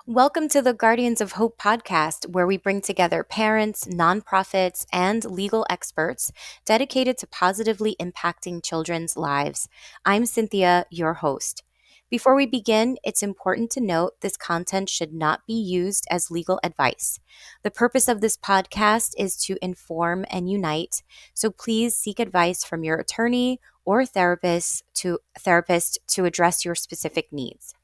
Welcome to the Guardians of Hope podcast, where we bring together parents, nonprofits, and legal experts dedicated to positively impacting children's lives. I'm Cynthia, your host. Before we begin, it's important to note this content should not be used as legal advice. The purpose of this podcast is to inform and unite, so please seek advice from your attorney or therapist to address your specific needs.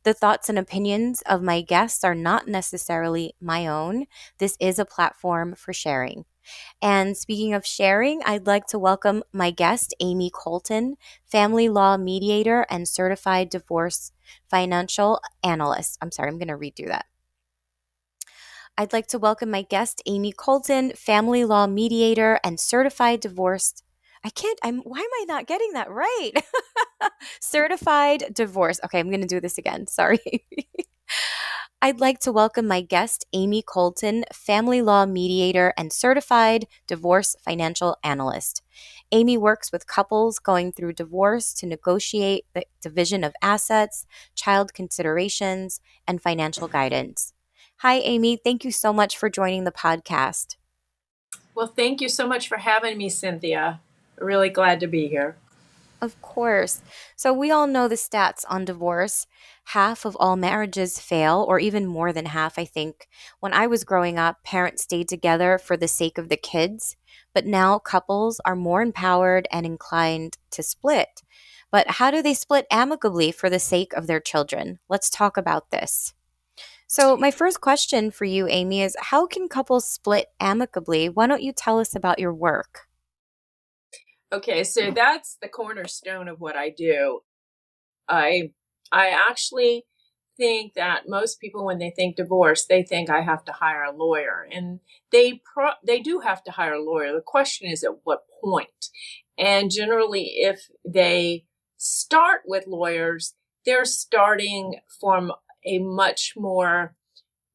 The thoughts and opinions of my guests are not necessarily my own. This is a platform for sharing. And speaking of sharing, I'd like to welcome my guest, Amy Colton, family law mediator and certified divorce financial analyst. I'm sorry, I'm going to redo that. I'd like to welcome my guest, Amy Colton, family law mediator and certified divorced. Why am I not getting that right? Certified divorce. Okay, I'm going to do this again. Sorry. I'd like to welcome my guest, Amy Colton, family law mediator and certified divorce financial analyst. Amy works with couples going through divorce to negotiate the division of assets, child considerations, and financial guidance. Hi, Amy. Thank you so much for joining the podcast. Well, thank you so much for having me, Cynthia. Really glad to be here. Of course. So we all know the stats on divorce. Half of all marriages fail, or even more than half, I think. When I was growing up, parents stayed together for the sake of the kids, but now couples are more empowered and inclined to split. But how do they split amicably for the sake of their children? Let's talk about this. So, my first question for you, Amy, is how can couples split amicably? Why don't you tell us about your work? Okay, so that's the cornerstone of what I do. I I actually think that most people, when they think divorce, they think I have to hire a lawyer, and they do have to hire a lawyer. The question is at what point? And generally, if they start with lawyers, they're starting from a much more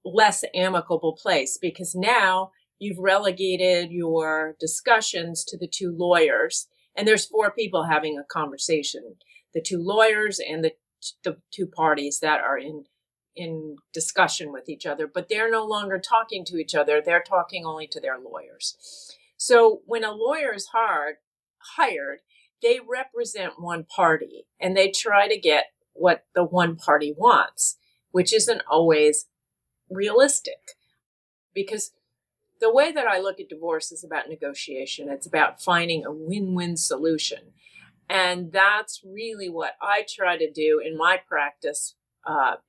less amicable place because now you've relegated your discussions to the two lawyers, and there's four people having a conversation: the two lawyers and the two parties that are in discussion with each other, but they're no longer talking to each other. They're talking only to their lawyers. So when a lawyer is hired, they represent one party and they try to get what the one party wants, which isn't always realistic, because the way that I look at divorce is about negotiation. It's about finding a win-win solution. And that's really what I try to do in my practice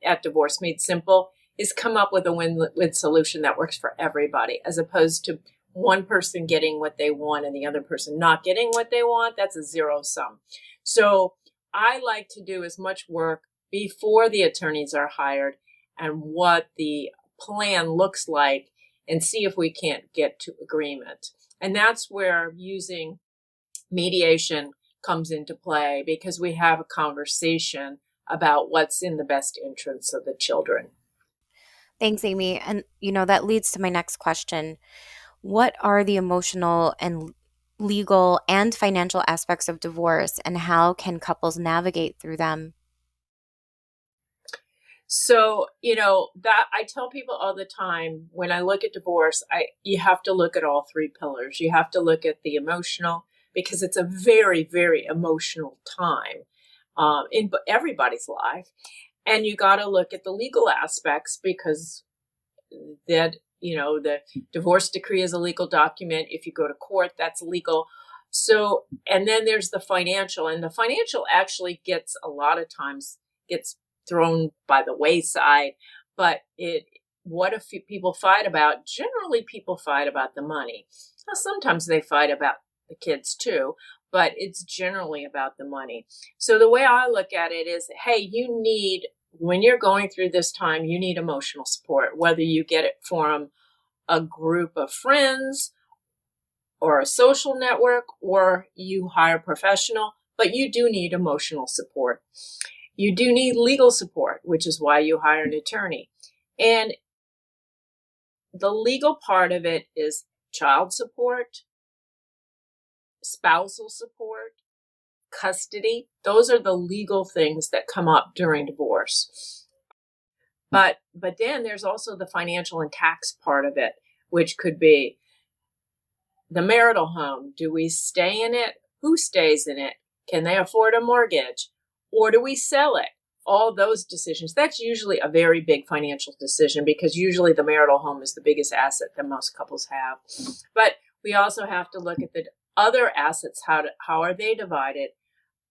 at Divorce Made Simple, is come up with a win-win solution that works for everybody, as opposed to one person getting what they want and the other person not getting what they want. That's a zero sum. So I like to do as much work before the attorneys are hired and what the plan looks like, and see if we can't get to agreement. And that's where using mediation comes into play, because we have a conversation about what's in the best interests of the children. Thanks, Amy. And, that leads to my next question. What are the emotional and legal and financial aspects of divorce, and how can couples navigate through them? So, that I tell people all the time, when I look at divorce, you have to look at all three pillars. You have to look at the emotional, because it's a very, very emotional time in everybody's life. And you got to look at the legal aspects, because the divorce decree is a legal document. If you go to court, that's legal. So, and then there's the financial, and the financial actually gets a lot of times gets thrown by the wayside. But what if people fight about? Generally, people fight about the money. Now, sometimes they fight about the kids too, but it's generally about the money. So the way I look at it is, hey, when you're going through this time, you need emotional support, whether you get it from a group of friends or a social network, or you hire a professional, but you do need emotional support. You do need legal support, which is why you hire an attorney. And the legal part of it is child support, spousal support, custody. Those are the legal things that come up during divorce. But then there's also the financial and tax part of it, which could be the marital home. Do we stay in it? Who stays in it? Can they afford a mortgage? Or do we sell it? All those decisions. That's usually a very big financial decision because usually the marital home is the biggest asset that most couples have. But we also have to look at the other assets. How are they divided?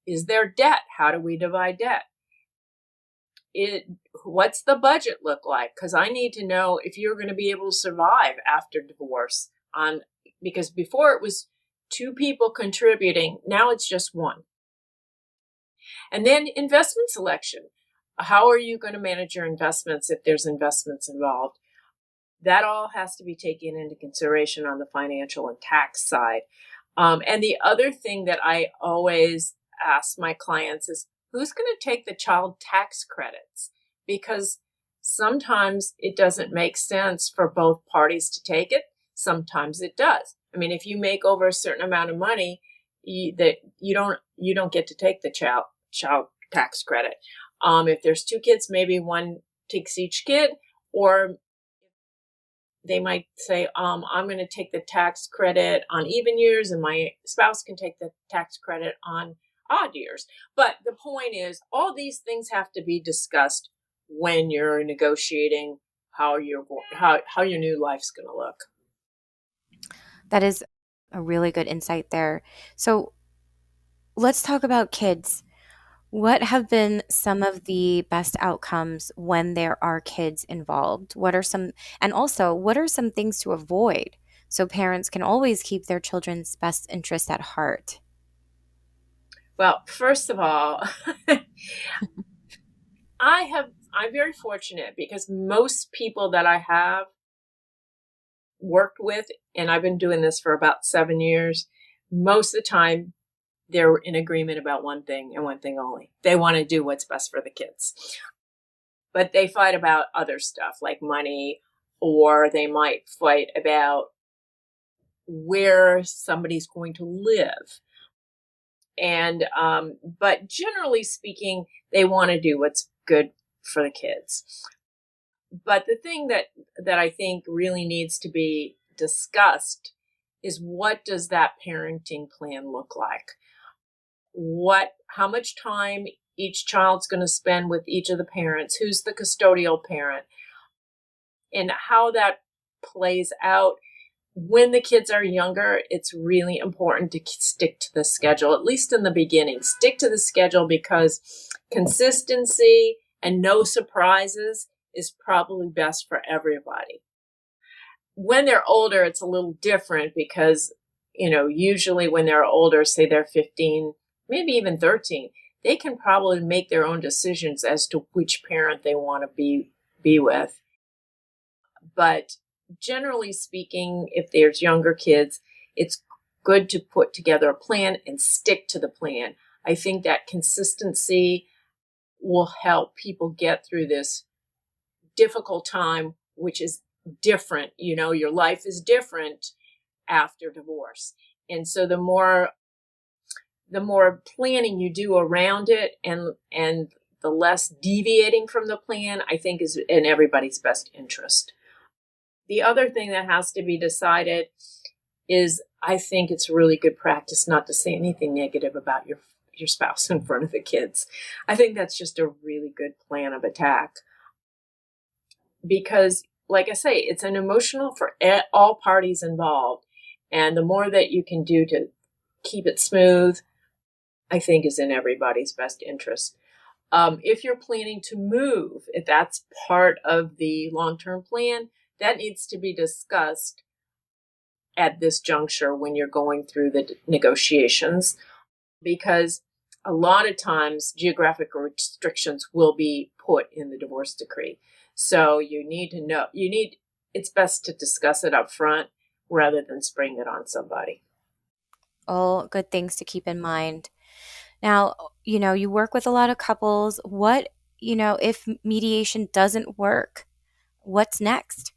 Is there debt? How do we divide debt? What's the budget look like? Because I need to know if you're going to be able to survive after divorce. Because before it was two people contributing, now it's just one. And then investment selection. How are you going to manage your investments if there's investments involved? That all has to be taken into consideration on the financial and tax side. And the other thing that I always ask my clients is, who's going to take the child tax credits? Because sometimes it doesn't make sense for both parties to take it. Sometimes it does. I mean, if you make over a certain amount of money, you don't get to take the child tax credit. If there's two kids, maybe one takes each kid, or they might say, I'm going to take the tax credit on even years and my spouse can take the tax credit on odd years. But the point is, all these things have to be discussed when you're negotiating how your new life's going to look. That is a really good insight there. So let's talk about kids. What have been some of the best outcomes when there are kids involved? And also, what are some things to avoid so parents can always keep their children's best interest at heart? Well, first of all, I'm very fortunate because most people that I have worked with, and I've been doing this for about 7 years, most of the time they're in agreement about one thing and one thing only. They want to do what's best for the kids. But they fight about other stuff like money, or they might fight about where somebody's going to live. And but generally speaking, they want to do what's good for the kids. But the thing that I think really needs to be discussed is, what does that parenting plan look like? How much time each child's going to spend with each of the parents, who's the custodial parent, and how that plays out. When the kids are younger, it's really important to stick to the schedule, at least in the beginning. Stick to the schedule because consistency and no surprises is probably best for everybody. When they're older, it's a little different because, usually when they're older, say they're 15, maybe even 13, they can probably make their own decisions as to which parent they want to be with. But generally speaking, if there's younger kids, it's good to put together a plan and stick to the plan. I think that consistency will help people get through this difficult time, which is different. Your life is different after divorce. And so the more planning you do around it and the less deviating from the plan, I think is in everybody's best interest. The other thing that has to be decided is, I think it's really good practice not to say anything negative about your spouse in front of the kids. I think that's just a really good plan of attack. Because, like I say, it's an emotional for all parties involved. And the more that you can do to keep it smooth, I think is in everybody's best interest. If you're planning to move, if that's part of the long-term plan, that needs to be discussed at this juncture when you're going through the negotiations, because a lot of times geographic restrictions will be put in the divorce decree. So you need to know, it's best to discuss it up front rather than spring it on somebody. All good things to keep in mind. Now, you work with a lot of couples. If mediation doesn't work, what's next?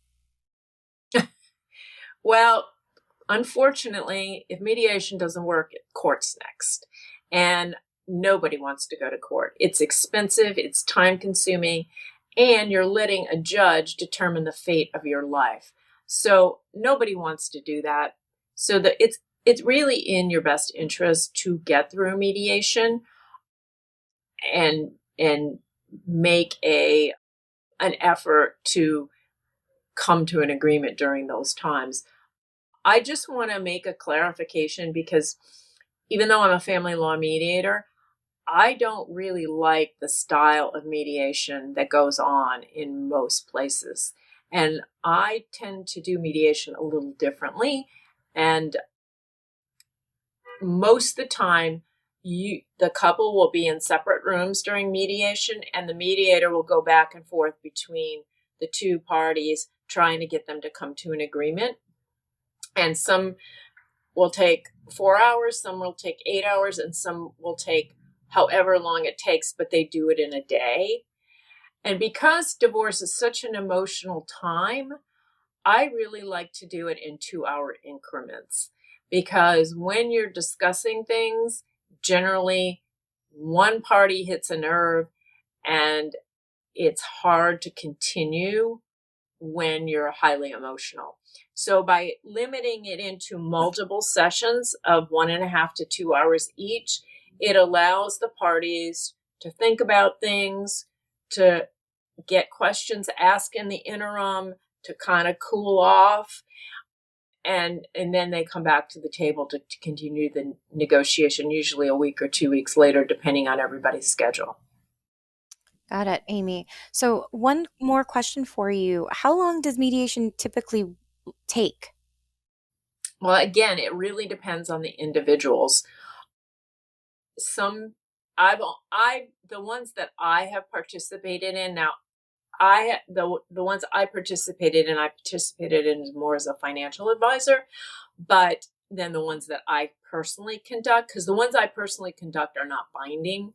Well, unfortunately, if mediation doesn't work, court's next. And nobody wants to go to court. It's expensive, it's time consuming, and you're letting a judge determine the fate of your life. So nobody wants to do that. So that it's really in your best interest to get through mediation and make an effort to come to an agreement during those times. I just want to make a clarification because even though I'm a family law mediator, I don't really like the style of mediation that goes on in most places. And I tend to do mediation a little differently. And most of the time, the couple will be in separate rooms during mediation, and the mediator will go back and forth between the two parties, trying to get them to come to an agreement. And some will take 4 hours, some will take 8 hours, and some will take however long it takes, but they do it in a day. And because divorce is such an emotional time, I really like to do it in 2 hour increments because when you're discussing things, generally one party hits a nerve and it's hard to continue when you're highly emotional. So by limiting it into multiple sessions of 1.5 to 2 hours each, it allows the parties to think about things, to get questions asked in the interim, to kind of cool off, and then they come back to the table to continue the negotiation, usually a week or 2 weeks later, depending on everybody's schedule. Got it, Amy. So, one more question for you. How long does mediation typically take? Well, again, it really depends on the individuals. Some I the ones that I have participated in now, the ones I participated in more as a financial advisor, but then the ones that I personally conduct, because the ones I personally conduct are not binding,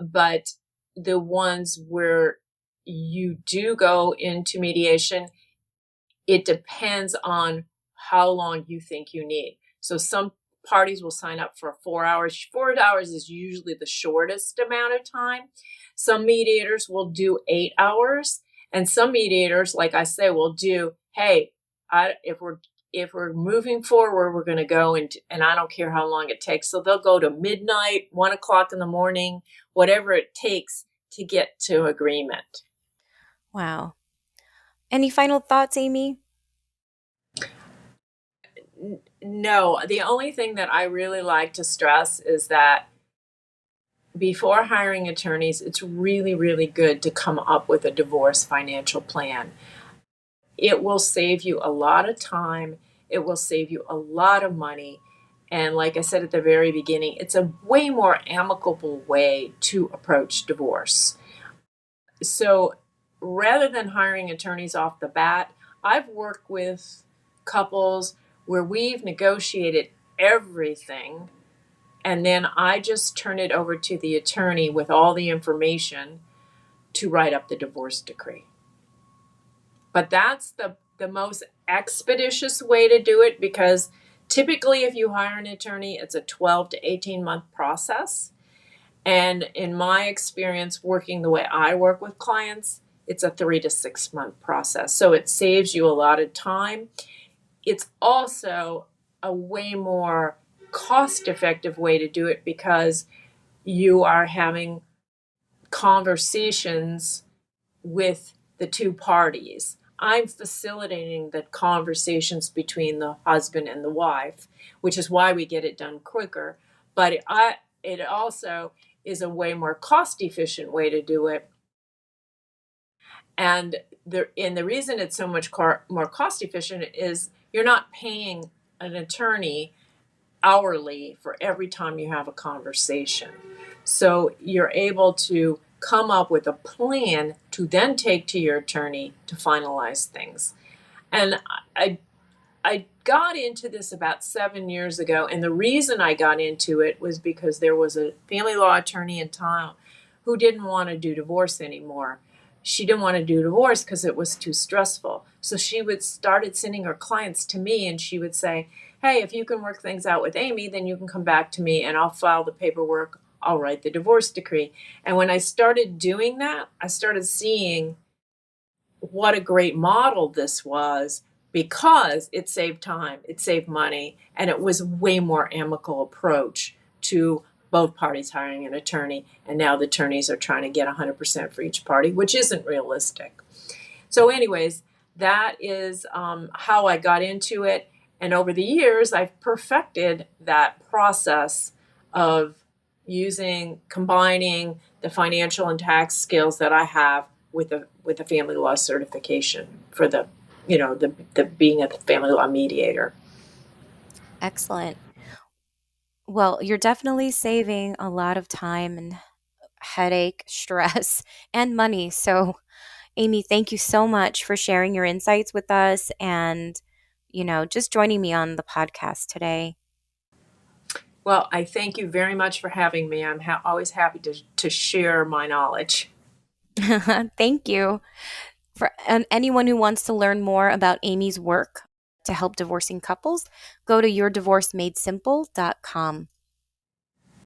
but the ones where you do go into mediation, it depends on how long you think you need. So some parties will sign up for 4 hours. 4 hours is usually the shortest amount of time. Some mediators will do 8 hours, and some mediators, like I say, will do, hey, if we're moving forward, we're going to go and I don't care how long it takes. So they'll go to midnight, 1 o'clock in the morning, whatever it takes to get to agreement. Wow. Any final thoughts, Amy? No, the only thing that I really like to stress is that before hiring attorneys, it's really, really good to come up with a divorce financial plan. It will save you a lot of time, it will save you a lot of money. And like I said at the very beginning, it's a way more amicable way to approach divorce. So rather than hiring attorneys off the bat, I've worked with couples where we've negotiated everything and then I just turn it over to the attorney with all the information to write up the divorce decree. But that's the most expeditious way to do it because typically if you hire an attorney, it's a 12 to 18-month process. And in my experience, working the way I work with clients, it's a 3 to 6 month process. So it saves you a lot of time. It's also a way more cost effective way to do it because you are having conversations with the two parties. I'm facilitating the conversations between the husband and the wife, which is why we get it done quicker. But it also is a way more cost efficient way to do it. And the reason it's so much more cost efficient is you're not paying an attorney hourly for every time you have a conversation. So you're able to come up with a plan to then take to your attorney to finalize things. And I got into this about 7 years ago, and the reason I got into it was because there was a family law attorney in town who didn't want to do divorce anymore. She didn't want to do divorce because it was too stressful. So she would started sending her clients to me, and she would say, hey, if you can work things out with Amy, then you can come back to me and I'll file the paperwork I'll write the divorce decree. And when I started doing that, I started seeing what a great model this was because it saved time, it saved money, and it was a way more amicable approach to both parties hiring an attorney. And now the attorneys are trying to get 100% for each party, which isn't realistic. So, anyways, that is how I got into it. And over the years, I've perfected that process of combining the financial and tax skills that I have with a family law certification for the being a family law mediator. Excellent. Well, you're definitely saving a lot of time and headache, stress, and money. So, Amy, thank you so much for sharing your insights with us and, just joining me on the podcast today. Well, I thank you very much for having me. I'm always happy to share my knowledge. Thank you. For anyone who wants to learn more about Amy's work to help divorcing couples, go to yourdivorcemadesimple.com.